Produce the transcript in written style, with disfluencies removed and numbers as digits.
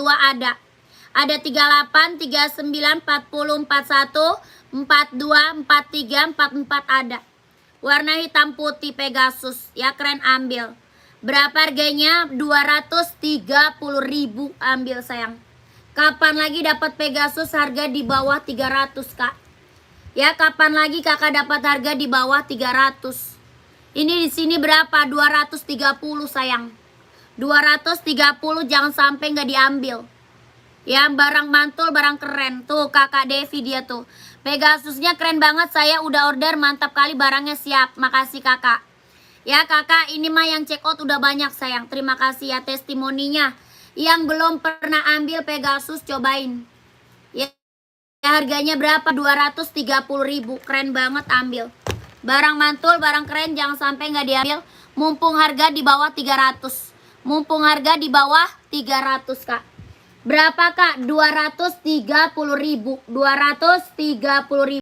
42 ada. Ada 38, 39, 40, 41, 42, 43, 44 ada. Warna hitam putih Pegasus. Ya keren, ambil. Berapa harganya? 230.000. Ambil sayang. Kapan lagi dapat Pegasus harga di bawah 300 kak? Ya kapan lagi kakak dapat harga di bawah 300? Ini di sini berapa? 230 sayang. 230, jangan sampai nggak diambil. Ya barang mantul, barang keren. Tuh kakak Devi dia tuh. Pegasusnya keren banget, saya udah order, mantap kali, barangnya siap. Makasih kakak. Ya kakak, ini mah yang check out udah banyak sayang. Terima kasih ya testimoninya. Yang belum pernah ambil Pegasus cobain. Ya harganya berapa? 230.000. Keren banget, ambil. Barang mantul, barang keren, jangan sampai nggak diambil. Mumpung harga di bawah 300. Mumpung harga di bawah 300 kak. Berapa kak? 230.000. 230.000.